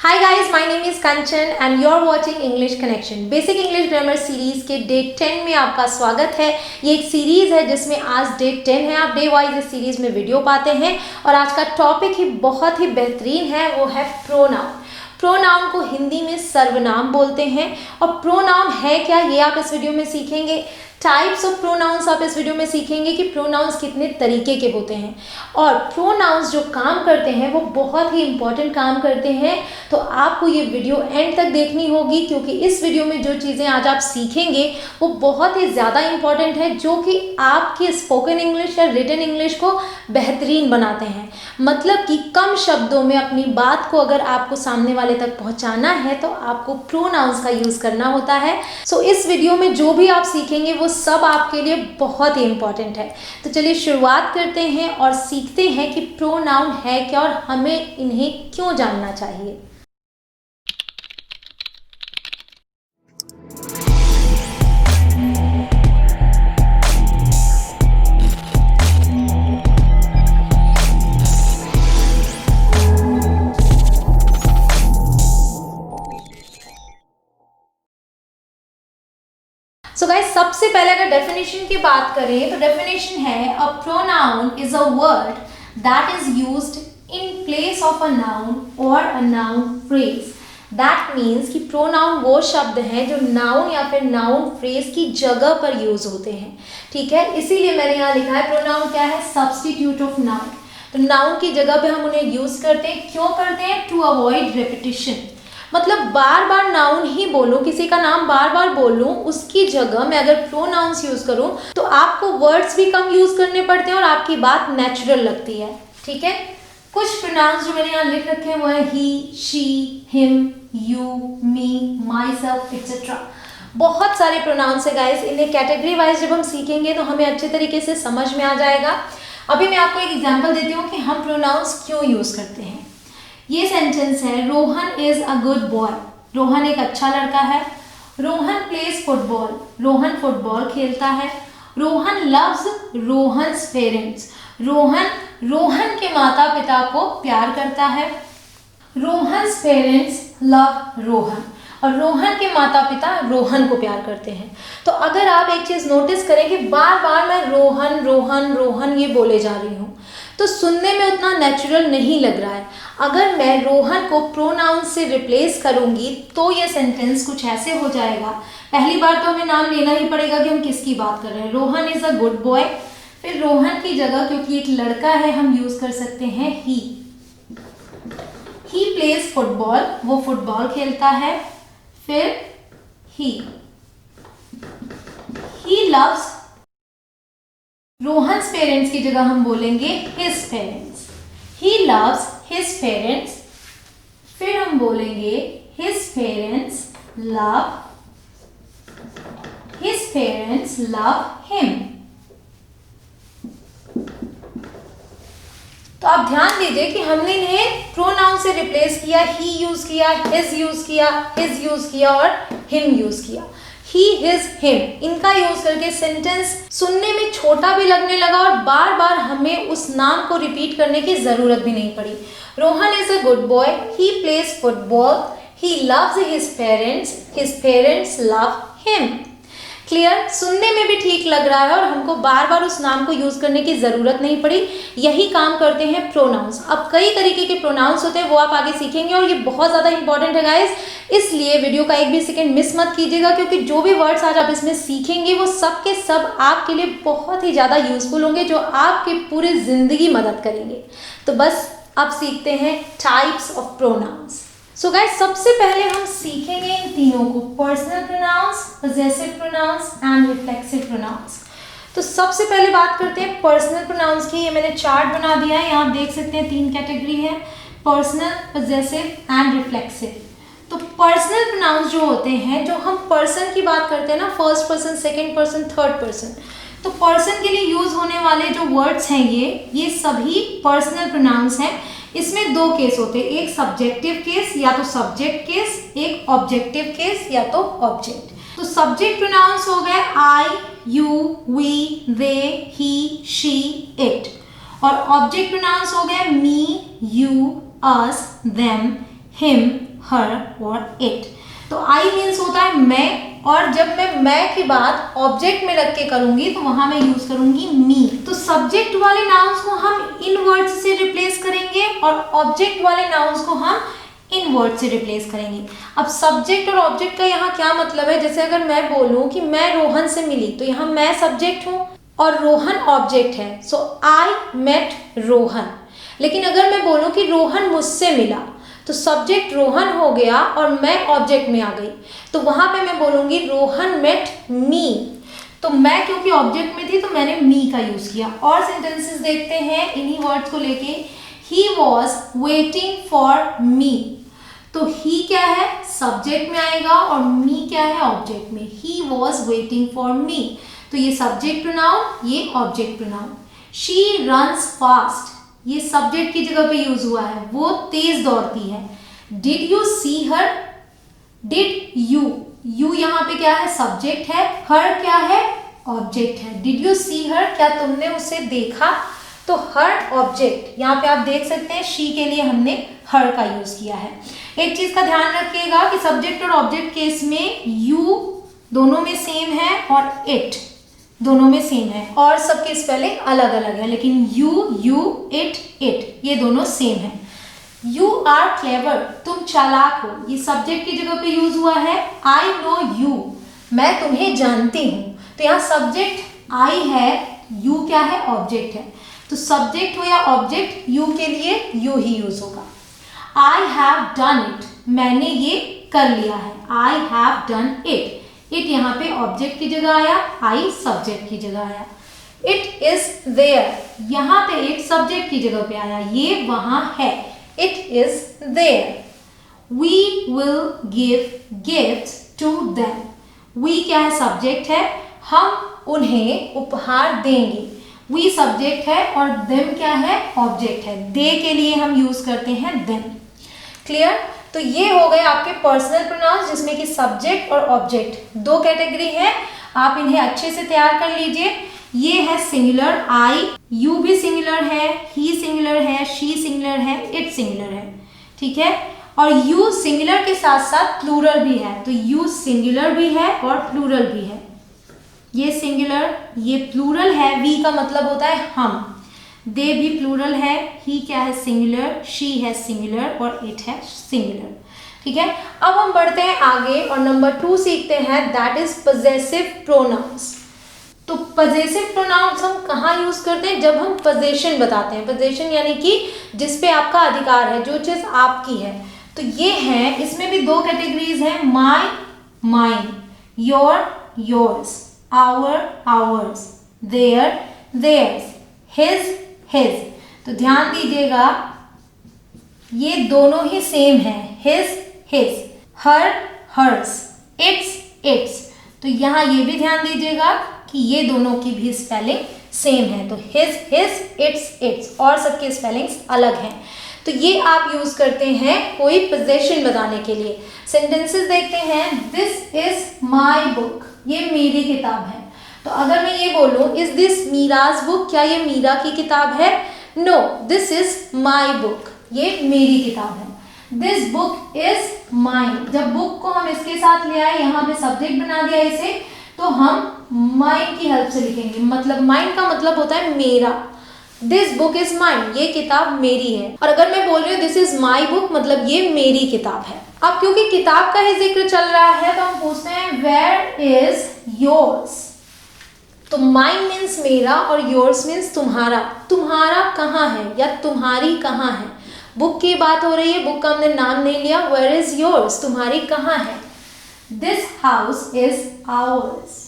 Hi guys, my name is Kanchan and you are watching English connection. Basic English grammar series के day 10 में आपका स्वागत है। ये एक सीरीज है जिसमें आज डे 10 है। आप डे वाइज इस सीरीज में वीडियो पाते हैं और आज का टॉपिक ही बहुत ही बेहतरीन है, वो है प्रोनाउन। प्रोनाउन को हिंदी में सर्वनाम बोलते हैं और प्रोनाउन है क्या ये आप इस वीडियो में सीखेंगे। टाइप्स ऑफ प्रोनाउंस आप इस वीडियो में सीखेंगे कि प्रोनाउंस कितने तरीके के होते हैं और प्रोनाउंस जो काम करते हैं वो बहुत ही इंपॉर्टेंट काम करते हैं। तो आपको ये वीडियो एंड तक देखनी होगी क्योंकि इस वीडियो में जो चीज़ें आज आप सीखेंगे वो बहुत ही ज़्यादा इंपॉर्टेंट है, जो कि आपकी स्पोकन इंग्लिश या रिटन इंग्लिश को बेहतरीन बनाते हैं। मतलब कि कम शब्दों में अपनी बात को अगर आपको सामने वाले तक पहुंचाना है तो आपको प्रोनाउंस का यूज़ करना होता है। सो इस वीडियो में जो भी आप सीखेंगे वो सब आपके लिए बहुत ही इंपॉर्टेंट है। तो चलिए शुरुआत करते हैं और सीखते हैं कि प्रोनाउन है क्या और हमें इन्हें क्यों जानना चाहिए। सो गाइस, सबसे पहले अगर डेफिनेशन की बात करें तो डेफिनेशन है a pronoun is a word that is used in place of a noun और a noun phrase. That means कि प्रोनाउन वो शब्द हैं जो नाउन या फिर नाउन फ्रेज की जगह पर यूज होते हैं। ठीक है, इसीलिए मैंने यहाँ लिखा है प्रोनाउन क्या है, सब्स्टिट्यूट ऑफ नाउन। तो नाउन की जगह पे हम उन्हें यूज करते हैं। क्यों करते हैं? To avoid repetition. मतलब बार बार नाउन ही बोलूं, किसी का नाम बार बार बोलूं, उसकी जगह मैं अगर प्रोनाउंस यूज करूं तो आपको वर्ड्स भी कम यूज करने पड़ते हैं और आपकी बात नेचुरल लगती है। ठीक है, कुछ प्रोनाउंस जो मैंने यहाँ लिख रखे हैं वो है he, she, him, you, me, myself etcetera. बहुत सारे प्रोनाउंस है गाइस। इन्हें कैटेगरी वाइज जब हम सीखेंगे तो हमें अच्छे तरीके से समझ में आ जाएगा। अभी मैं आपको एक एग्जाम्पल देती हूँ कि हम प्रोनाउंस क्यों यूज करते हैं। ये सेंटेंस है, Rohan is a good boy. Rohan एक अच्छा लड़का है। Rohan plays football. Rohan football खेलता है। Rohan loves Rohan's parents. रोहन के माता पिता को प्यार करता है। Rohan's parents love Rohan. और रोहन के माता पिता रोहन को प्यार करते हैं। तो अगर आप एक चीज नोटिस करें कि बार बार मैं रोहन रोहन रोहन ये बोले जा रही हूँ तो सुनने में उतना नेचुरल नहीं लग रहा है। अगर मैं रोहन को प्रोनाउन से रिप्लेस करूंगी तो ये सेंटेंस कुछ ऐसे हो जाएगा। पहली बार तो हमें नाम लेना ही पड़ेगा कि हम किसकी बात कर रहे हैं। Rohan is a good boy. फिर रोहन की जगह क्योंकि एक लड़का है हम यूज कर सकते हैं ही। ही प्लेज फुटबॉल, वो फुटबॉल खेलता है। फिर ही लव्स। रोहन्स पेरेंट्स की जगह हम बोलेंगे his parents. He loves his parents. फिर हम बोलेंगे हिज पेरेंट्स लव हिम। तो आप ध्यान दीजिए कि हमने इन्हें प्रोनाउन से रिप्लेस किया। ही यूज किया, हिज यूज किया, हिज यूज किया और हिम यूज किया। ही, हिज, हिम इनका यूज करके सेंटेंस सुनने में छोटा भी लगने लगा और बार बार हमें उस नाम को रिपीट करने की जरूरत भी नहीं पड़ी। Rohan is a good boy. He plays football. He loves his parents love him. Clear? सुनने में भी ठीक लग रहा है और हमको बार बार उस नाम को यूज करने की जरूरत नहीं पड़ी। यही काम करते हैं प्रोनाउंस। अब कई तरीके के प्रोनाउंस होते हैं वो आप आगे सीखेंगे और ये बहुत ज्यादा इंपॉर्टेंट है गाइस, इसलिए वीडियो का एक भी सेकंड मिस मत कीजिएगा क्योंकि जो भी वर्ड्स आज आप इसमें सीखेंगे वो सब के सब आपके लिए बहुत ही ज्यादा यूजफुल होंगे, जो आपकी पूरी जिंदगी मदद करेंगे। तो बस अब सीखते हैं types of pronouns. So guys, सबसे पहले हम सीखेंगे इन तीनों को, personal pronouns, possessive pronouns and reflexive pronouns. तो सबसे पहले बात करते हैं पर्सनल प्रोनाउंस की। ये मैंने चार्ट बना दिया है, यहाँ आप देख सकते हैं 3 कैटेगरी है, पर्सनल, पजेसिव एंड रिफ्लेक्सिव। तो पर्सनल प्रोनाउंस जो होते हैं, जो हम पर्सन की बात करते हैं ना, first person, second person, third person, तो पर्सन के लिए यूज होने वाले जो वर्ड्स हैं ये सभी पर्सनल प्रोनाउंस हैं। इसमें 2 केस होते हैं, एक सब्जेक्टिव केस या तो सब्जेक्ट केस, एक ऑब्जेक्टिव केस या तो ऑब्जेक्ट। तो सब्जेक्ट प्रोनाउंस हो गए I, you, we, they, he, she, it. और ऑब्जेक्ट प्रोनाउंस हो गए me, you, us, them, him, her और इट। तो आई मीन्स होता है मैं, और जब मैं की बात ऑब्जेक्ट में रख के करूंगी तो वहां मैं यूज करूंगी मी। तो सब्जेक्ट वाले नाउन्स को हम इन वर्ड्स से रिप्लेस करेंगे और ऑब्जेक्ट वाले नाउन्स को हम इन वर्ड से रिप्लेस करेंगे। अब सब्जेक्ट और ऑब्जेक्ट का यहाँ क्या मतलब है, जैसे अगर मैं बोलूं कि मैं रोहन से मिली, तो यहाँ मैं सब्जेक्ट हूँ और रोहन ऑब्जेक्ट है, सो आई मेट रोहन। लेकिन अगर मैं बोलूं कि रोहन मुझसे मिला, तो सब्जेक्ट रोहन हो गया और मैं ऑब्जेक्ट में आ गई, तो वहां पे मैं बोलूंगी रोहन मेट मी। तो मैं क्योंकि ऑब्जेक्ट में थी तो मैंने मी का यूज किया। और सेंटेंसेस देखते हैं इन्हीं वर्ड्स को लेके। He was waiting for me, तो ही क्या है, सब्जेक्ट में आएगा और मी क्या है, ऑब्जेक्ट में। He was waiting for me, तो ये सब्जेक्ट प्रोनाउन, ये object pronoun. She runs fast, ये सब्जेक्ट की जगह पे यूज हुआ है, वो तेज दौड़ती है। Did you see her, did you यहाँ पे क्या है, सब्जेक्ट है, हर क्या है, ऑब्जेक्ट है। डिड यू सी हर, क्या तुमने उसे देखा, तो हर ऑब्जेक्ट, यहाँ पे आप देख सकते हैं शी के लिए हमने हर का यूज किया है। एक चीज का ध्यान रखिएगा कि सब्जेक्ट और ऑब्जेक्ट केस में यू दोनों में सेम है और इट दोनों में सेम है, और सबके स्पेलिंग अलग अलग है, लेकिन यू इट ये दोनों सेम है। यू आर क्लेवर, तुम चालाक हो, ये सब्जेक्ट की जगह पे यूज हुआ है। आई नो यू, मैं तुम्हें जानती हूँ, तो यहाँ सब्जेक्ट आई है, यू क्या है, ऑब्जेक्ट है। तो सब्जेक्ट हो या ऑब्जेक्ट, यू के लिए यू ही यूज होगा। आई हैव डन इट, मैंने ये कर लिया है। I have done it, it यहाँ पे ऑब्जेक्ट की जगह आया, आई सब्जेक्ट की जगह आया। इट इज देयर, यहाँ पे इट सब्जेक्ट की जगह पे आया, ये वहां है, it is there. We will give gifts to them, we क्या है, सब्जेक्ट है, हम उन्हें उपहार देंगे। वी सब्जेक्ट है और देम क्या है, ऑब्जेक्ट है। दे के लिए हम यूज करते हैं देम। क्लियर? तो ये हो गए आपके पर्सनल प्रोनाउंस, जिसमें कि सब्जेक्ट और ऑब्जेक्ट दो कैटेगरी है। आप इन्हें अच्छे से तैयार कर लीजिए। ये है सिंगुलर आई, यू भी सिंगुलर है, ही सिंगुलर है, शी सिंगुलर है, इट सिंगुलर है, ठीक है। और यू सिंगुलर के साथ साथ प्लूरल भी है, तो यू सिंगुलर भी है और प्लूरल भी है। ये सिंगुलर, ये प्लूरल है, वी का मतलब होता है हम। दे भी प्लूरल है, ही क्या है, सिंगुलर, शी है सिंगुलर और इट है सिंगुलर, ठीक है। अब हम बढ़ते हैं आगे और नंबर 2 सीखते हैं, दैट इज पजेसिव प्रोनाउंस। तो पजेसिव प्रोनाउंस हम कहाँ यूज करते हैं, जब हम पोजेशन बताते हैं। पोजेशन यानी कि जिस पे आपका अधिकार है, जो चीज आपकी है। तो ये है, इसमें भी दो कैटेगरीज हैं, my mine, your yours, our ours, their theirs, his his. तो ध्यान दीजिएगा ये दोनों ही सेम है, his his, her hers, its its. तो यहाँ ये भी ध्यान दीजिएगा कि ये दोनों की भी स्पेलिंग सेम है। तो हिज हिज, इट्स इट्स, और सबके स्पेलिंग्स अलग हैं। तो ये आप यूज करते हैं कोई पोजेशन बताने के लिए। सेंटेंसेस देखते हैं, दिस इज माई बुक, ये मेरी किताब है। तो अगर मैं ये बोलूं, इज दिस मीराज बुक, क्या ये मीरा की किताब है, no this is my book, ये मेरी किताब है। दिस बुक इज माइन, जब बुक को हम इसके साथ ले आए, यहाँ पे सब्जेक्ट बना दिया इसे, तो हम माइन की हेल्प से लिखेंगे। मतलब माइन का मतलब होता है मेरा। दिस बुक इज माइन, ये किताब मेरी है। और अगर मैं बोल रही हूँ दिस इज माई बुक, मतलब ये मेरी किताब है। अब क्योंकि किताब का ही जिक्र चल रहा है, तो हम पूछते हैं वेयर इज योर्स। तो माइन मीन्स मेरा और योर्स मीन्स तुम्हारा। तुम्हारा कहाँ है या तुम्हारी कहाँ है। बुक की बात हो रही है, बुक का हमने नाम नहीं लिया। वेयर इज योर्स, तुम्हारी कहाँ है। दिस हाउस इज आवर्स,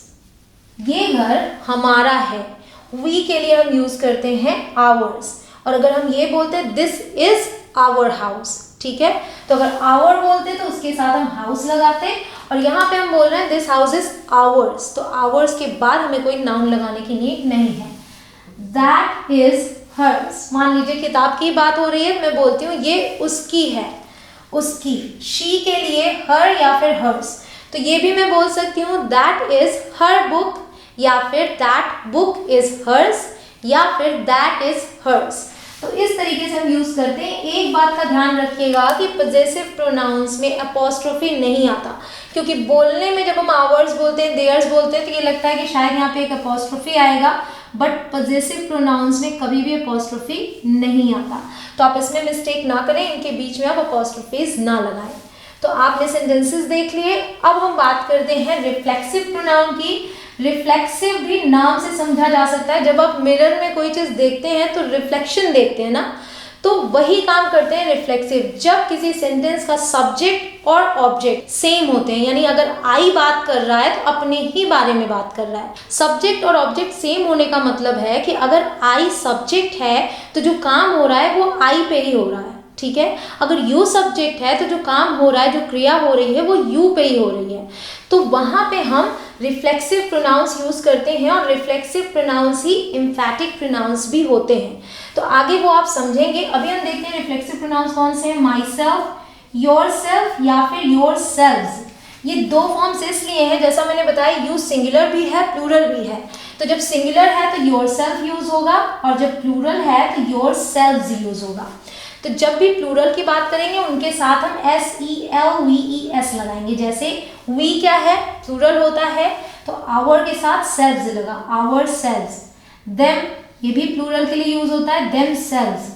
ये घर हमारा है। वी के लिए हम यूज करते हैं आवर्स। और अगर हम ये बोलते हैं दिस इज आवर हाउस, ठीक है, तो अगर आवर बोलते तो उसके साथ हम हाउस लगाते, और यहाँ पे हम बोल रहे हैं दिस हाउस इज आवर्स, तो आवर्स के बाद हमें कोई नाउन लगाने की नीड नहीं है। दैट इज हर्स, मान लीजिए किताब की बात हो रही है, मैं बोलती हूँ ये उसकी है, उसकी। शी के लिए हर या फिर हर्स, तो ये भी मैं बोल सकती हूँ दैट इज हर बुक, या फिर दैट बुक इज हर्स, या फिर दैट इज हर्स। तो इस तरीके से हम यूज करते हैं। एक बात का ध्यान रखिएगा कि पजेसिव प्रोनाउंस में अपॉस्ट्रोफी नहीं आता, क्योंकि बोलने में जब हम आवर्स बोलते हैं, देयर्स बोलते हैं, तो ये लगता है कि शायद यहाँ पे एक अपॉस्ट्रोफी आएगा, बट पजेसिव प्रोनाउंस में कभी भी अपॉस्ट्रोफी नहीं आता। तो आप इसमें मिस्टेक ना करें, इनके बीच में आप अपॉस्ट्रोफीज ना लगाएं। तो आपने सेंटेंसेस देख लिए। अब हम बात करते हैं रिफ्लेक्सिव प्रोनाउन की। रिफ्लेक्सिव भी नाम से समझा जा सकता है। जब आप मिरर में कोई चीज देखते हैं तो रिफ्लेक्शन देखते हैं ना, तो वही काम करते हैं रिफ्लेक्सिव। जब किसी सेंटेंस का सब्जेक्ट और ऑब्जेक्ट सेम होते हैं, यानी अगर आई बात कर रहा है तो अपने ही बारे में बात कर रहा है। सब्जेक्ट और ऑब्जेक्ट सेम होने का मतलब है कि अगर आई सब्जेक्ट है तो जो काम हो रहा है वो आई पे ही हो रहा है, ठीक है। अगर यू सब्जेक्ट है तो जो काम हो रहा है, जो क्रिया हो रही है, वो यू पे ही हो रही है। तो वहां पे हम रिफ्लेक्सिव प्रोनाउंस यूज करते हैं, और रिफ्लेक्सिव प्रोनाउंस ही एम्फैटिक प्रोनाउंस भी होते हैं। तो आगे वो आप समझेंगे। अभी हम देखते हैं रिफ्लेक्सिव प्रोनाउंस कौन से हैं। माई सेल्फ, योर सेल्फ या फिर योर सेल्व्स। ये दो फॉर्म्स इसलिए हैं, जैसा मैंने बताया, यू सिंगुलर भी है, प्लूरल भी है। तो जब सिंगुलर है तो योर सेल्फ यूज होगा, और जब प्लूरल है तो योर सेल्व्स यूज होगा। तो जब भी प्लूरल की बात करेंगे उनके साथ हम SELVES लगाएंगे। जैसे वी क्या है, प्लूरल होता है, तो आवर के साथ सेल्व्स लगा, आवर सेल्व्स। देम, ये भी प्लूरल के लिए यूज होता है, देम सेल्व्स।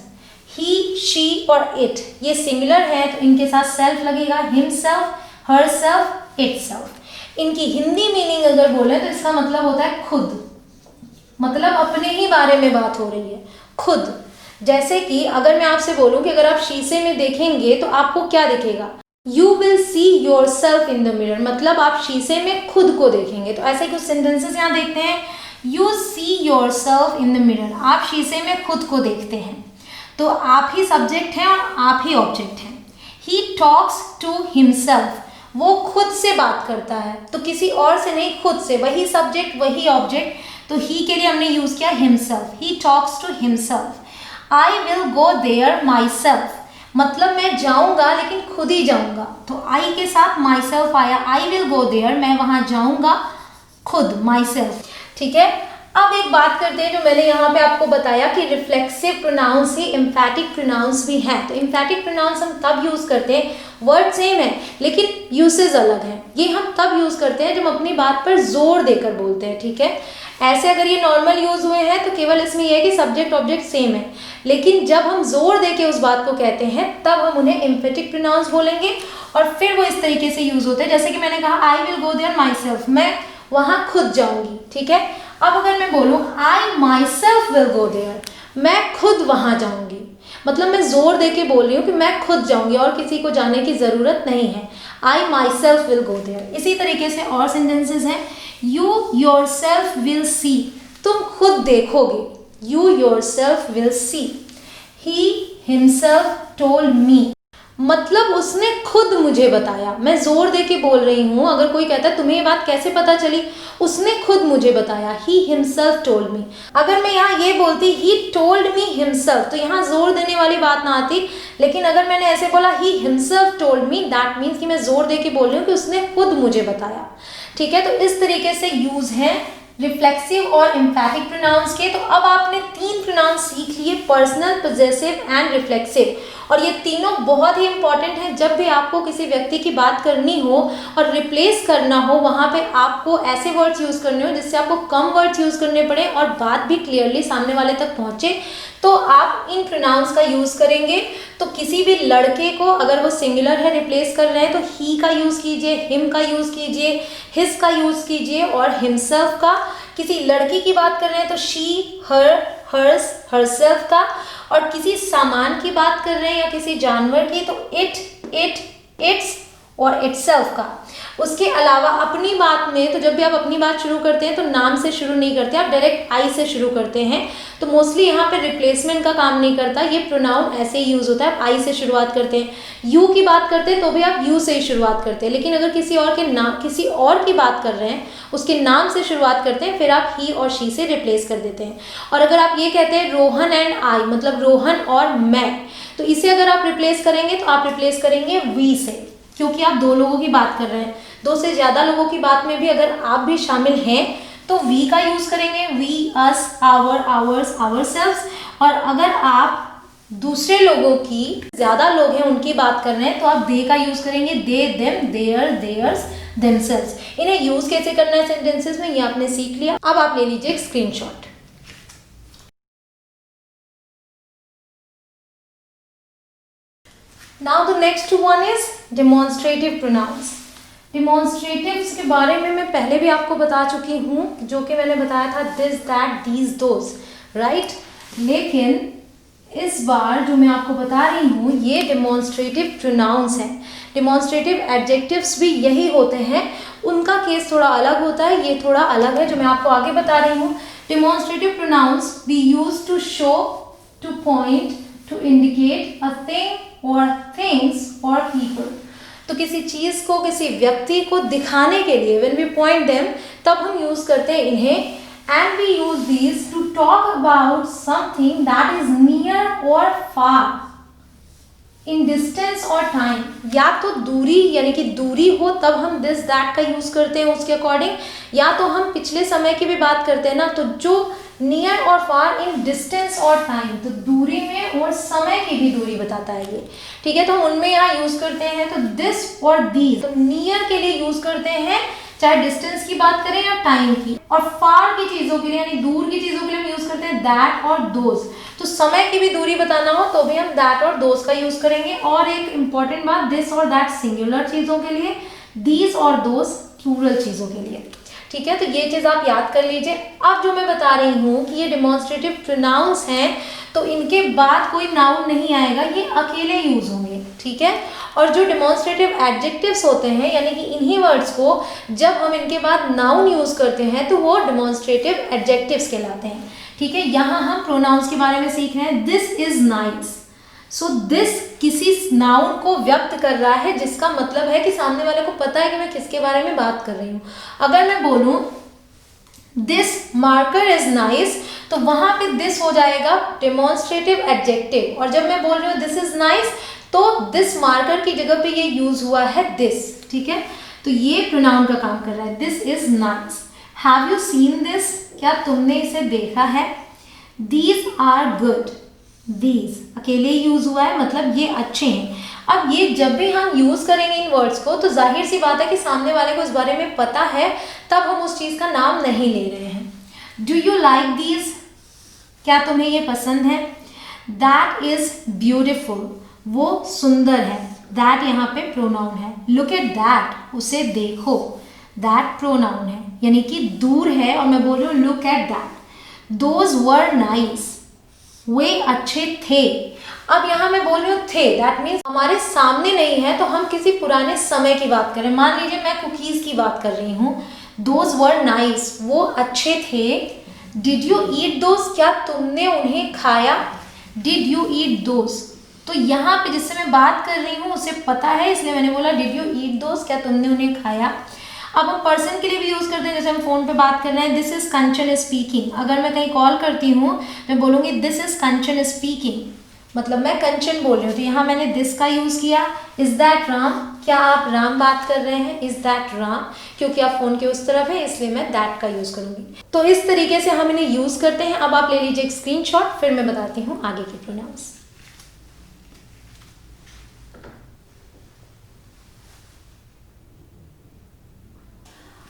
ही, शी और इट, ये सिंगुलर है तो इनके साथ सेल्फ लगेगा, हिमसेल्फ, हरसेल्फ, इटसेल्फ। इनकी हिंदी मीनिंग अगर बोले तो इसका मतलब होता है खुद, मतलब अपने ही बारे में बात हो रही है, खुद। जैसे कि अगर मैं आपसे बोलूं कि अगर आप शीशे में देखेंगे तो आपको क्या दिखेगा, you will see your self in the mirror, मतलब आप शीशे में खुद को देखेंगे। तो ऐसे कुछ सेंटेंसेस यहाँ देखते हैं, you see your self in the mirror, आप शीशे में खुद को देखते हैं। तो आप ही सब्जेक्ट हैं और आप ही ऑब्जेक्ट हैं। ही टॉक्स टू हिमसेल्फ, वो खुद से बात करता है, तो किसी और से नहीं, खुद से। वही सब्जेक्ट वही ऑब्जेक्ट, तो ही के लिए हमने यूज किया himself, he talks to himself. I will go there myself, मतलब मैं जाऊंगा लेकिन खुद ही जाऊंगा, तो आई के साथ माई सेल्फ आया, आई विल गो देयर, मैं वहां जाऊंगा खुद, माई सेल्फ, ठीक है। अब एक बात करते हैं जो मैंने यहाँ पे आपको बताया कि रिफ्लेक्सिव प्रोनाउंस ही एम्फैटिक प्रोनाउंस भी हैं। तो एम्फैटिक प्रोनाउंस हम तब यूज करते हैं, वर्ड सेम है लेकिन यूसेज अलग है। ये हम तब यूज करते हैं जब हम अपनी बात पर जोर देकर बोलते हैं, ठीक है। ऐसे अगर ये नॉर्मल यूज हुए हैं तो केवल इसमें यह है कि सब्जेक्ट ऑब्जेक्ट सेम है, लेकिन जब हम जोर देके उस बात को कहते हैं तब हम उन्हें एम्फैटिक प्रोनाउंस बोलेंगे, और फिर वो इस तरीके से यूज होते हैं। जैसे कि मैंने कहा, I will go there myself, मैं वहां खुद जाऊंगी, ठीक है। अब अगर मैं बोलूं I myself will go there, मैं खुद वहां जाऊंगी, मतलब मैं जोर देके बोल रही हूँ कि मैं खुद जाऊंगी और किसी को जाने की जरूरत नहीं है। I myself will go there. इसी तरीके से और सेंटेंसेस हैं, you yourself will see, तुम खुद देखोगे, you yourself will see. He himself told me, मतलब उसने खुद मुझे बताया। मैं जोर देके बोल रही हूँ, अगर कोई कहता है तुम्हें ये बात कैसे पता चली, उसने खुद मुझे बताया, ही हिमसेल्फ टोल्ड मी। अगर मैं यहाँ ये बोलती ही टोल्ड मी हिमसेल्फ, तो यहाँ जोर देने वाली बात ना आती, लेकिन अगर मैंने ऐसे बोला ही himself told me, that means कि मैं जोर देके बोल रही हूँ कि उसने खुद मुझे बताया, ठीक है। तो इस तरीके से यूज है रिफ्लेक्सिव और एम्फैटिक प्रोनाउंस के। तो अब आपने 3 प्रोनाउंस सीख लिए, पर्सनल, पजेसिव एंड रिफ्लेक्सिव, और ये तीनों बहुत ही इंपॉर्टेंट है। जब भी आपको किसी व्यक्ति की बात करनी हो और रिप्लेस करना हो, वहाँ पे आपको ऐसे वर्ड्स यूज़ करने हो जिससे आपको कम वर्ड्स यूज़ करने पड़े और बात भी क्लियरली सामने वाले तक पहुँचे, तो आप इन प्रोनाउंस का यूज़ करेंगे। तो किसी भी लड़के को अगर वो सिंगुलर है रिप्लेस कर रहे हैं तो ही का यूज़ कीजिए, हिम का यूज़ कीजिए, हिज का यूज़ कीजिए, और हिमसेल्फ का। किसी लड़की की बात कर रहे हैं तो शी, हर, हर्स, हरसेल्फ का। और किसी सामान की बात कर रहे हैं या किसी जानवर की तो इट, इट्स और इटसेल्फ का। उसके अलावा अपनी बात में, तो जब भी आप अपनी बात शुरू करते हैं तो नाम से शुरू नहीं करते, आप डायरेक्ट आई से शुरू करते हैं। तो मोस्टली यहाँ पे रिप्लेसमेंट का काम नहीं करता, ये प्रोनाउन ऐसे ही यूज होता है, आप आई से शुरुआत करते हैं। यू की बात करते हैं तो भी आप यू से ही शुरुआत करते हैं, लेकिन अगर किसी और के नाम, किसी और की बात कर रहे हैं, उसके नाम से शुरुआत करते हैं, फिर आप ही और शी से रिप्लेस कर देते हैं। और अगर आप ये कहते हैं रोहन एंड आई, मतलब रोहन और मैं, तो इसे अगर आप रिप्लेस करेंगे तो आप रिप्लेस करेंगे वी से, क्योंकि आप 2 लोगों की बात कर रहे हैं। 2 से ज़्यादा लोगों की बात में भी अगर आप भी शामिल हैं तो वी का यूज़ करेंगे, we, us, our, ours, ourselves. और अगर आप दूसरे लोगों की, ज्यादा लोग हैं उनकी बात कर रहे हैं तो आप दे का यूज करेंगे, दे, देम, देयर, देयर्स, देमसेल्व्स। इन्हें यूज कैसे करना है सेंटेंसेस में ये आपने सीख लिया। अब आप ले लीजिए एक screenshot. Now the next one is demonstrative pronouns. Demonstratives के बारे में मैं पहले भी आपको बता चुकी हूँ, जो कि मैंने बताया था this, that, these, those, right. लेकिन इस बार जो मैं आपको बता रही हूँ ये डेमॉन्स्ट्रेटिव प्रोनाउंस हैं। डेमॉन्स्ट्रेटिव एडजेक्टिव्स भी यही होते हैं, उनका केस थोड़ा अलग होता है, ये थोड़ा अलग है जो मैं आपको आगे बता रही हूँ। Demonstrative pronouns we use to show, to point, to indicate a thing और थिंग्स और पीपल। तो किसी चीज को, किसी व्यक्ति को दिखाने के लिए व्हेन वी पॉइंट देम, तब हम यूज करते हैं इन्हें। And we use these to talk about something that is near और फार, इन डिस्टेंस और टाइम। या तो दूरी, यानी कि दूरी हो तब हम दिस, दैट का यूज करते हैं उसके अकॉर्डिंग, या तो हम पिछले समय की भी बात करते हैं ना, तो जो नियर और फार इन डिस्टेंस और टाइम, तो दूरी में और समय की भी दूरी बताता है ये, ठीक है। तो हम उनमें यहाँ यूज करते हैं तो दिस और दीज। तो नियर के लिए यूज करते हैं चाहे डिस्टेंस की बात करें या टाइम की, और फार की चीजों के लिए यानी दूर की चीजों के लिए हम यूज करते हैं दैट और दोज। तो समय की भी दूरी बताना हो तो भी हम दैट और दोज का यूज करेंगे। और एक इंपॉर्टेंट बात, दिस और दैट सिंगुलर चीजों के लिए, दीज और दोज प्लूरल चीजों के लिए, ठीक है। तो ये चीज आप याद कर लीजिए। अब जो मैं बता रही हूँ कि ये डेमोन्स्ट्रेटिव प्रोनाउंस हैं, तो इनके बाद कोई नाउन नहीं आएगा, ये अकेले यूज होंगे, ठीक है। और जो डेमोन्स्ट्रेटिव एडजेक्टिव्स होते हैं, यानी कि इन्हीं वर्ड्स को जब हम इनके बाद नाउन यूज करते हैं तो वो डेमोन्स्ट्रेटिव एडजेक्टिव्स कहलाते हैं, ठीक है। यहाँ हम प्रोनाउंस के बारे में सीख रहे हैं। This is nice. So this किसी नाउन को व्यक्त कर रहा है, जिसका मतलब है कि सामने वाले को पता है कि मैं किसके बारे में बात कर रही हूँ। अगर मैं बोलूँ दिस मार्कर इज नाइस, तो वहां पे दिस हो जाएगा डेमोन्स्ट्रेटिव एडजेक्टिव, और जब मैं बोल रही हूँ दिस इज नाइस, तो दिस मार्कर की जगह पे ये यूज हुआ है दिस, ठीक है। तो ये प्रोनाउन का काम कर रहा है। This is nice. Have you seen this? क्या तुमने इसे देखा है? These are good. दीज अकेले यूज हुआ है, मतलब ये अच्छे हैं। अब ये जब भी हम यूज करेंगे इन वर्ड्स को, तो जाहिर सी बात है कि सामने वाले को इस बारे में पता है, तब हम उस चीज का नाम नहीं ले रहे हैं। Do you like these? क्या तुम्हें ये पसंद है? That is beautiful. वो सुंदर है। दैट यहाँ पे प्रोनाउन है। लुक एट दैट, उसे देखो। दैट प्रोनाउन है, यानी कि दूर है, और मैं बोल रही हूँ look at that. Those were nice, वे अच्छे थे। अब यहाँ मैं बोल रही हूँ थे, दैट मीन्स हमारे सामने नहीं है, तो हम किसी पुराने समय की बात करें। मान लीजिए मैं कुकीज की बात कर रही हूँ। दोज वर नाइस, वो अच्छे थे। Did you eat those? क्या तुमने उन्हें खाया? Did you eat those? तो यहाँ पे जिससे मैं बात कर रही हूँ उसे पता है, इसलिए मैंने बोला डिड यू ईट दोज, क्या तुमने उन्हें खाया। अब हम पर्सन के लिए भी यूज करते हैं, जैसे हम फोन पे बात कर रहे हैं, दिस इज कंचन स्पीकिंग। अगर मैं कहीं कॉल करती हूँ, मैं बोलूँगी दिस इज कंचन स्पीकिंग, मतलब मैं कंचन बोल रही हूँ, तो यहाँ मैंने दिस का यूज किया। Is that Ram? क्या आप राम बात कर रहे हैं? Is that Ram? क्योंकि आप फोन के उस तरफ है, इसलिए मैं दैट का यूज करूंगी। तो इस तरीके से हम इन्हें यूज करते हैं। अब आप ले लीजिए एक स्क्रीनशॉट, फिर मैं बताती हूँ आगे के प्रोनाउंस।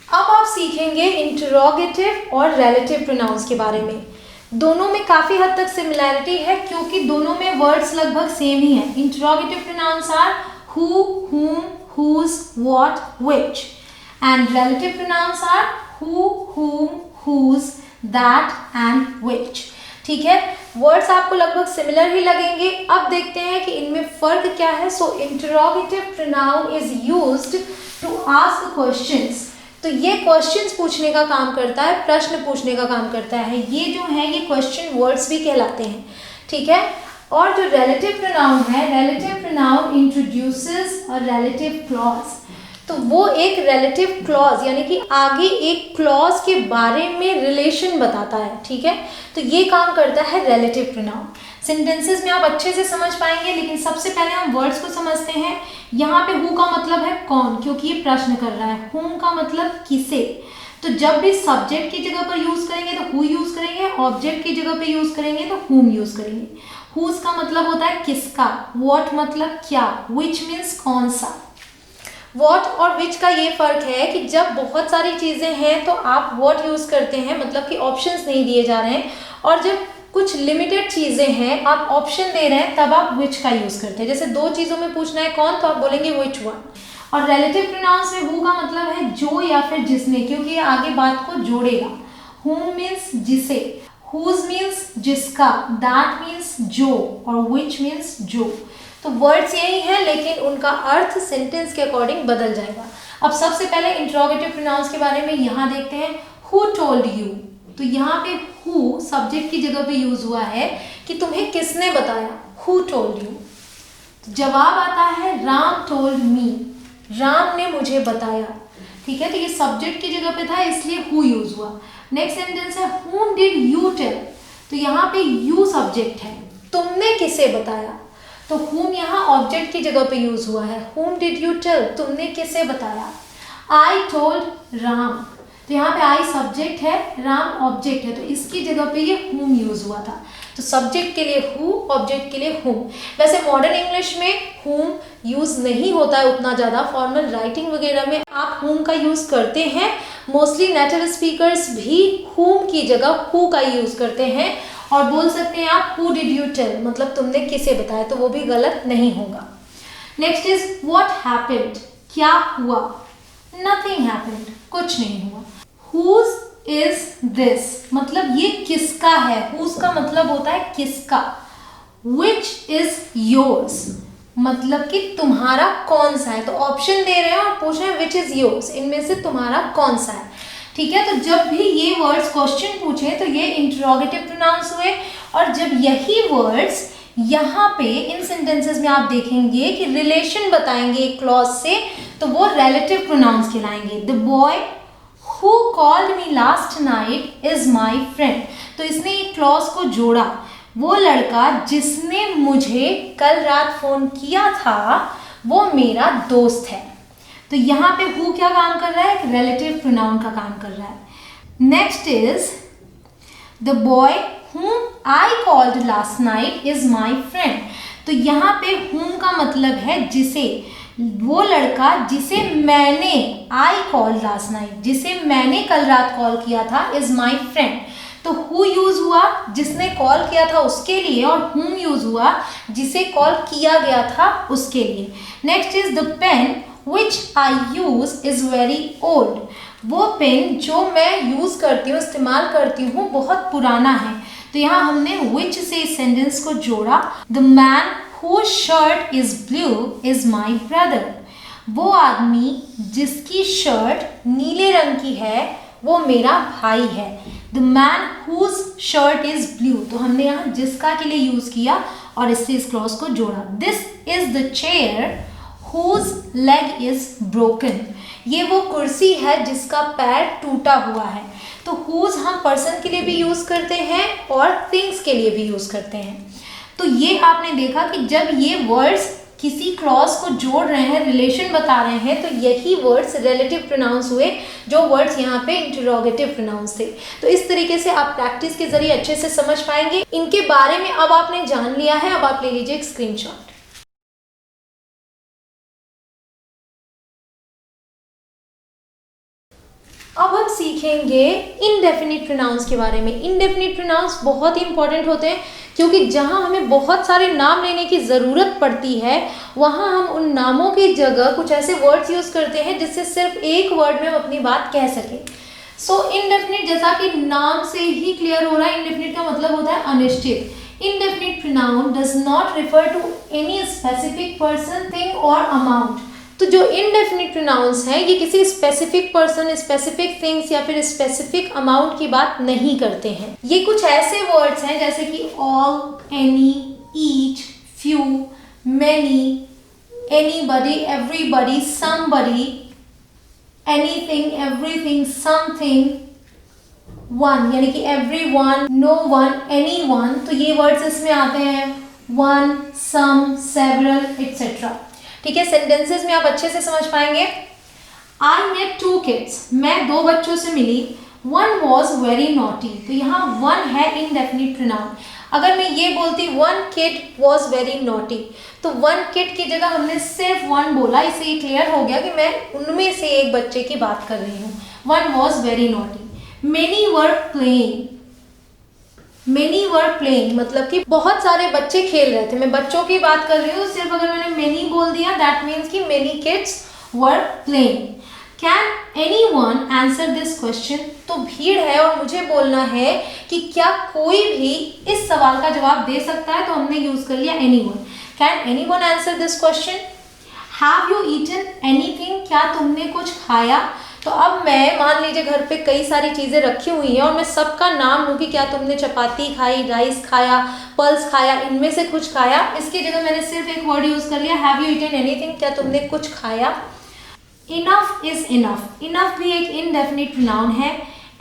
अब आप सीखेंगे इंटरोगेटिव और रिलेटिव प्रोनाउंस के बारे में। दोनों में काफी हद तक सिमिलैरिटी है, क्योंकि दोनों में वर्ड्स लगभग सेम ही है। Interrogative pronouns are who, whom, whose, what, which, and relative pronouns are who, whom, whose, that, and which. ठीक है, वर्ड्स आपको लगभग सिमिलर ही लगेंगे। अब देखते हैं कि इनमें फर्क क्या है। So interrogative pronoun is used to ask questions. तो ये क्वेश्चंस पूछने का काम करता है, प्रश्न पूछने का काम करता है। ये जो है ये क्वेश्चन वर्ड्स भी कहलाते हैं, ठीक है। और जो रिलेटिव प्रोनाउन है, रिलेटिव प्रोनाउन इंट्रोड्यूसेस अ रिलेटिव क्लॉज। तो वो एक रिलेटिव क्लॉज, यानी कि आगे एक क्लॉज के बारे में रिलेशन बताता है, ठीक है। तो ये काम करता है रिलेटिव प्रोनाउन। सेंटेंसेस में आप अच्छे से समझ पाएंगे, लेकिन सबसे पहले हम वर्ड्स को समझते हैं। यहाँ पे हु का मतलब है कौन, क्योंकि ये प्रश्न कर रहा है। हुम का मतलब किसे। तो जब भी सब्जेक्ट की जगह पर यूज करेंगे तो हु यूज करेंगे, ऑब्जेक्ट की जगह पे यूज करेंगे तो हुम यूज करेंगे। हुज का मतलब होता है किसका, व्हाट मतलब क्या, विच मीन्स कौन सा। व्हाट और विच का ये फर्क है कि जब बहुत सारी चीजें हैं तो आप व्हाट यूज करते हैं, मतलब कि ऑप्शंस नहीं दिए जा रहे हैं, और जब कुछ लिमिटेड चीजें हैं आप ऑप्शन दे रहे हैं तब आप विच का यूज करते हैं। जैसे दो चीजों में पूछना है कौन, तो आप बोलेंगे विच वन। और रिलेटिव प्रोनाउंस में हु का मतलब है जो या फिर जिसने, क्योंकि ये आगे बात को जोड़ेगा। whom मीन्स जिसे, whose मीन्स जिसका, that मीन्स जो, और which मीन्स जो। तो वर्ड्स यही हैं लेकिन उनका अर्थ सेंटेंस के अकॉर्डिंग बदल जाएगा। अब सबसे पहले इंट्रोगेटिव प्रोनाउंस के बारे में यहाँ देखते हैं। who told you, तो यहाँ पे who सब्जेक्ट की जगह पे यूज हुआ है कि तुम्हें किसने बताया, who told you। तो जवाब आता है राम told me, राम ने मुझे बताया। ठीक है, तो ये सब्जेक्ट की जगह पे था इसलिए who यूज हुआ। नेक्स्ट सेंटेंस है whom did you tell, तो यहाँ पे you सब्जेक्ट है, तुमने किसे बताया। तो whom यहाँ ऑब्जेक्ट की जगह पे यूज हुआ है। whom did you tell, तुमने किसे बताया। I told राम, तो यहाँ पे I सब्जेक्ट है, राम ऑब्जेक्ट है, तो इसकी जगह पे ये whom यूज हुआ था। तो सब्जेक्ट के लिए who, ऑब्जेक्ट के लिए whom। वैसे मॉडर्न इंग्लिश में whom यूज नहीं होता है उतना ज़्यादा, फॉर्मल राइटिंग वगैरह में आप whom का यूज करते हैं। मोस्टली नेटिव स्पीकर्स भी whom की जगह who का यूज करते हैं, और बोल सकते हैं आप who did you tell, मतलब तुमने किसे बताया, तो वो भी गलत नहीं होगा। नेक्स्ट इज what happened, क्या हुआ। Nothing happened, कुछ नहीं हुआ। Whose is this, मतलब ये किसका है। Whose का मतलब होता है किसका। Which is yours, मतलब कि तुम्हारा कौन सा है। तो ऑप्शन दे रहे हैं और पूछ रहे हैं which is yours, इनमें से तुम्हारा कौन सा है। ठीक है, तो जब भी ये वर्ड्स क्वेश्चन पूछे तो ये इंटरोगेटिव प्रोनाउंस हुए, और जब यही वर्ड्स यहाँ पे इन सेंटेंसेस में आप देखेंगे कि रिलेशन बताएंगे एक क्लॉज से, तो वो रिलेटिव प्रोनाउंस कहलाएंगे। The boy who called me last night is my friend, तो इसने एक क्लॉज को जोड़ा। वो लड़का जिसने मुझे कल रात फोन किया था वो मेरा दोस्त है। तो यहाँ पे हु क्या काम कर रहा है, एक रिलेटिव प्रोनाउन का काम कर रहा है। Next is the boy whom I called last night is my friend, तो यहाँ पे whom का मतलब है जिसे, वो लड़का जिसे मैंने I called last night, जिसे मैंने कल रात कॉल किया था is my friend। तो who यूज हुआ जिसने कॉल किया था उसके लिए, और whom यूज हुआ जिसे कॉल किया गया था उसके लिए। Next is the pen which I use is very old, वो पेन जो मैं यूज करती हूँ, इस्तेमाल करती हूँ, बहुत पुराना है। तो यहाँ हमने which से इस सेंटेंस को जोड़ा। The man whose shirt is blue is my brother, वो आदमी जिसकी शर्ट नीले रंग की है वो मेरा भाई है। The man whose shirt is blue, तो हमने यहाँ जिसका के लिए यूज किया और इससे इस क्लॉज को जोड़ा। This is the chair whose leg is broken, ये वो कुर्सी है जिसका पैर टूटा हुआ है। तो whose हम पर्सन के लिए भी यूज करते हैं और थिंग्स के लिए भी यूज करते हैं। तो ये आपने देखा कि जब ये वर्ड्स किसी क्लॉज को जोड़ रहे हैं, रिलेशन बता रहे हैं, तो यही वर्ड्स रिलेटिव प्रोनाउंस हुए, जो वर्ड्स यहाँ पे इंटरोगेटिव प्रोनाउंस थे। तो इस तरीके से आप प्रैक्टिस के जरिए अच्छे से समझ पाएंगे। इनके बारे में अब आपने जान लिया है, अब आप ले लीजिए एक स्क्रीनशॉट। अब हम सीखेंगे इनडेफिनिट प्रोनाउंस के बारे में। इनडेफिनिट प्रोनाउंस बहुत ही इंपॉर्टेंट होते हैं, क्योंकि जहां हमें बहुत सारे नाम लेने की ज़रूरत पड़ती है वहां हम उन नामों की जगह कुछ ऐसे वर्ड्स यूज़ करते हैं जिससे सिर्फ एक वर्ड में हम अपनी बात कह सकें। सो इनडेफिनिट, जैसा कि नाम से ही क्लियर हो रहा है, इनडेफिनिट का मतलब होता है अनिश्चित। Indefinite pronoun does not refer to any specific person, thing और अमाउंट। तो जो इनडेफिनिट प्रोनाउंस हैं ये किसी स्पेसिफिक पर्सन, स्पेसिफिक थिंग्स या फिर स्पेसिफिक अमाउंट की बात नहीं करते हैं। ये कुछ ऐसे वर्ड्स हैं जैसे कि all, any, each, few, many, anybody, everybody, somebody, anything, everything, something, one, यानी कि एवरीवन, नो वन, एनीवन। तो ये वर्ड्स इसमें आते हैं, वन, सम, सेवरल, एटसेट्रा। ठीक है, सेंटेंसेस में आप अच्छे से समझ पाएंगे। आई मेट टू किड्स, मैं दो बच्चों से मिली। वन वॉज वेरी नॉटी, तो यहाँ वन है इनडेफिनिट प्रोनाउन। अगर मैं ये बोलती one kid was very naughty, तो वन किड की जगह हमने सिर्फ वन बोला, इससे ये क्लियर हो गया कि मैं उनमें से एक बच्चे की बात कर रही हूँ। One was very naughty. Many were playing, many were playing मतलब कि बहुत सारे बच्चे खेल रहे थे। मैं बच्चों की बात कर रही हूँ, सिर्फ अगर मैंने मेनी बोल दिया दैट मीन्स कि many kids were playing. Can anyone answer this question, तो भीड़ है और मुझे बोलना है कि क्या कोई भी इस सवाल का जवाब दे सकता है, तो हमने यूज कर लिया anyone. Can anyone answer this question. Have you eaten anything, क्या तुमने कुछ खाया। तो अब मैं मान लीजिए घर पे कई सारी चीज़ें रखी हुई हैं और मैं सबका नाम लूँ कि क्या तुमने चपाती खाई, राइस खाया, पल्स खाया, इनमें से कुछ खाया। इसकी जगह मैंने सिर्फ एक वर्ड यूज़ कर लिया, हैव यू ईटन एनीथिंग, क्या तुमने कुछ खाया। इनफ इज इनफ, इनफ भी एक इनडेफिनिट प्रोनाउन है।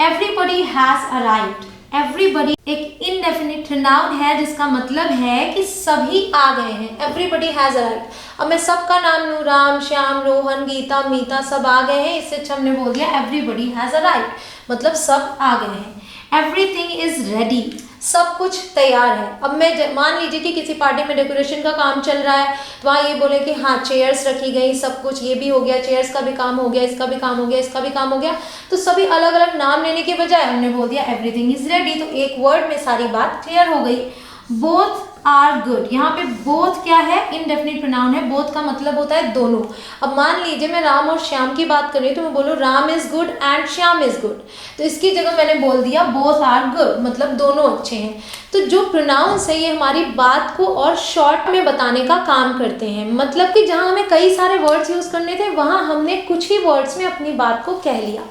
एवरीबडी हैज अराइव्ड, एवरीबडी एक इनडेफिनिट प्रोनाउन है जिसका मतलब है कि सभी आ गए हैं। Everybody has arrived. अब मैं सबका नाम लूँ, राम, श्याम, रोहन, गीता, मीता, सब आ गए हैं, इससे अच्छा हमने बोल दिया एवरीबडी हैज अराइव्ड, मतलब सब आ गए हैं। एवरीथिंग इज रेडी, सब कुछ तैयार है। अब मैं मान लीजिए कि किसी पार्टी में डेकोरेशन का काम चल रहा है, तो वहाँ ये बोले कि हाँ चेयर्स रखी गई, सब कुछ ये भी हो गया, चेयर्स का भी काम हो गया, इसका भी काम हो गया, इसका भी काम हो गया, तो सभी अलग अलग नाम लेने के बजाय हमने बोल दिया एवरीथिंग इज रेडी, तो एक वर्ड में सारी बात क्लियर हो गई। बोथ आर गुड, यहाँ पे बोथ क्या है, इनडेफिनिट प्रोनाउन है। बोथ का मतलब होता है दोनों। अब मान लीजिए मैं राम और श्याम की बात कर रही हूँ, तो मैं बोलूँ Ram is good and Shyam is good, तो इसकी जगह मैंने बोल दिया बोथ आर गुड, मतलब दोनों अच्छे हैं। तो जो प्रोनाउंस है ये हमारी बात को और शॉर्ट में बताने का काम करते हैं, मतलब कि जहाँ हमें कई सारे वर्ड्स यूज करने थे वहाँ हमने कुछ ही वर्ड्स में अपनी बात को कह लिया।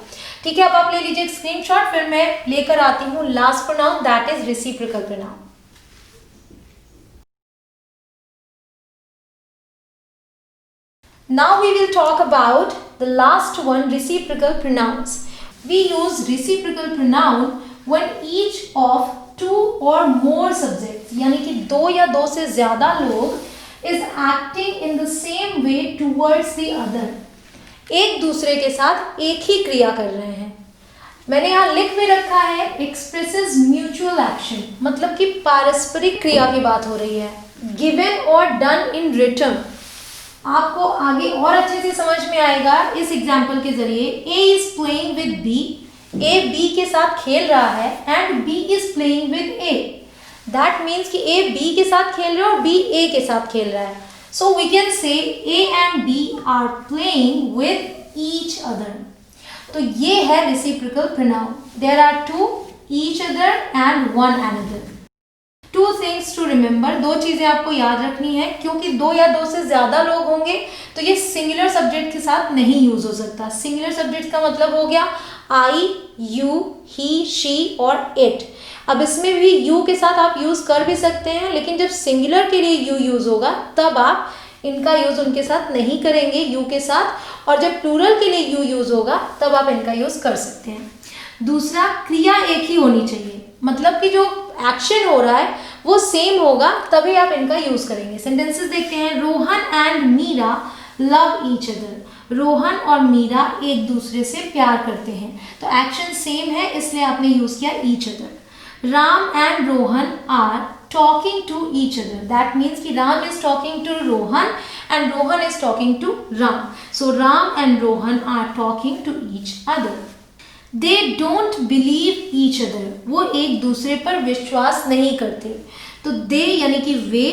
ठीक है, अब आप ले लीजिए एक स्क्रीनशॉट, फिर मैं लेकर आती हूँ last pronoun, that is reciprocal pronoun. Now we will talk about the last one, reciprocal pronouns. We use reciprocal pronoun when each of two or more subjects, यानी कि दो या दो से ज्यादा लोग is acting in the same way towards the other, एक दूसरे के साथ एक ही क्रिया कर रहे हैं। मैंने यहाँ लिख भी रखा है expresses mutual action, मतलब कि पारस्परिक क्रिया की बात हो रही है। given or done in return, आपको आगे और अच्छे से समझ में आएगा इस एग्जाम्पल के जरिए। A is playing with B, A B के साथ खेल रहा है and B is playing with A, that means कि A B के साथ खेल रहा है और B A के साथ खेल रहा है। So we can say A and B are playing with each other. तो ये है reciprocal pronoun. There are two, each other and one another. Two things to remember, दो चीजें आपको याद रखनी है, क्योंकि दो या दो से ज्यादा लोग होंगे तो ये सिंगुलर सब्जेक्ट के साथ नहीं यूज हो सकता। सिंगुलर सब्जेक्ट का मतलब हो गया आई, यू, ही, शी और इट। अब इसमें भी यू के साथ आप यूज कर भी सकते हैं, लेकिन जब सिंगुलर के लिए यू यूज होगा तब आप इनका यूज उनके साथ नहीं करेंगे यू के साथ, और जब प्लूरल के लिए यू यूज होगा तब आप इनका यूज कर सकते हैं। दूसरा, क्रिया एक ही होनी चाहिए, मतलब कि जो एक्शन हो रहा है वो सेम होगा, तभी आप इनका यूज करेंगे। सेंटेंसेस देखते हैं। Rohan and Meera love each other, Rohan और मीरा एक दूसरे से प्यार करते हैं, तो एक्शन सेम है इसलिए आपने यूज किया each other. Ram and Rohan are talking to each other, that means कि Ram is talking to Rohan and Rohan is talking to Ram, so Ram and Rohan are talking to each other. They don't believe each other, वो एक दूसरे पर विश्वास नहीं करते। तो दे यानी कि वे,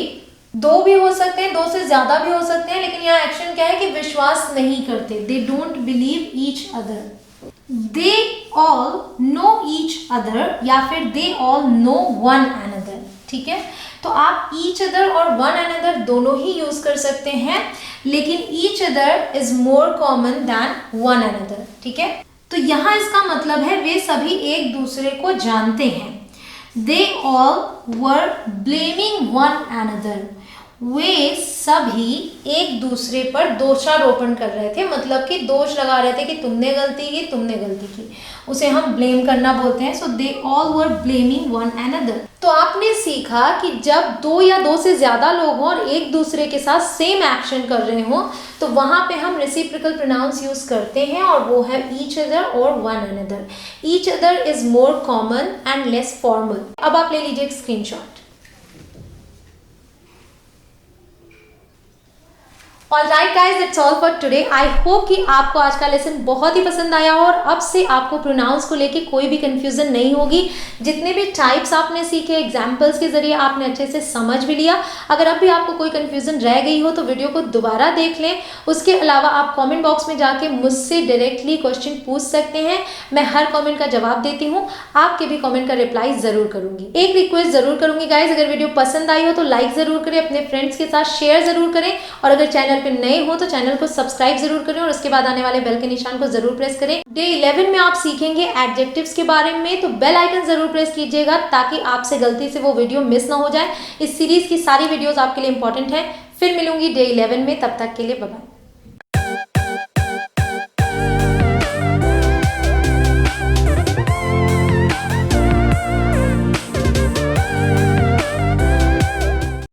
दो भी हो सकते हैं, दो से ज्यादा भी हो सकते हैं, लेकिन यहाँ एक्शन क्या है कि विश्वास नहीं करते। दे don't believe each other. They all know each other, या फिर they all know one another. ठीक है, तो आप ईच अदर और वन अनदर दोनों ही यूज कर सकते हैं, लेकिन each other is more common then one another. ठीक है, तो यहाँ इसका मतलब है वे सभी एक दूसरे को जानते हैं। They all were blaming one another, वे सभी एक दूसरे पर दोषारोपण कर रहे थे, मतलब कि दोष लगा रहे थे कि तुमने गलती की, तुमने गलती की, उसे हम ब्लेम करना बोलते हैं। So they all were blaming one another. तो आपने सीखा कि जब दो या दो से ज्यादा लोग हों और एक दूसरे के साथ सेम एक्शन कर रहे हों तो वहां पे हम रेसिप्रोकल प्रोनाउंस यूज करते हैं, और वो है ईच अदर और one another. Each other is more common and less formal. अब आप ले लीजिए एक screenshot. Alright guys, that's all for today. I hope कि आपको आज का लेसन बहुत ही पसंद आया हो और अब से आपको प्रोनाउंस को लेके कोई भी कंफ्यूजन नहीं होगी। जितने भी टाइप्स आपने सीखे, एग्जाम्पल्स के जरिए आपने अच्छे से समझ भी लिया। अगर अब भी आपको कोई कंफ्यूजन रह गई हो तो वीडियो को दोबारा देख लें। उसके अलावा आप कॉमेंट बॉक्स में जाके मुझसे डायरेक्टली क्वेश्चन पूछ सकते हैं, मैं हर कॉमेंट का जवाब देती हूँ। आपके भी कॉमेंट का रिप्लाई जरूर करूंगी। एक रिक्वेस्ट जरूर करूंगी गाइज, अगर वीडियो पसंद आई हो तो लाइक जरूर करें, अपने फ्रेंड्स के साथ शेयर जरूर करें और अगर चैनल पे नए हो तो चैनल को सब्सक्राइब जरूर करें और उसके बाद आने वाले बेल के निशान को जरूर प्रेस करें। डे 11 में आप सीखेंगे एडजेक्टिव्स के बारे में, तो बेल आइकन जरूर प्रेस कीजिएगा ताकि आपसे गलती से वो वीडियो मिस ना हो जाए। इस सीरीज की सारी वीडियोस आपके लिए इंपॉर्टेंट है। फिर मिलूंगी डे 11 में, तब तक के लिए बाय बाय।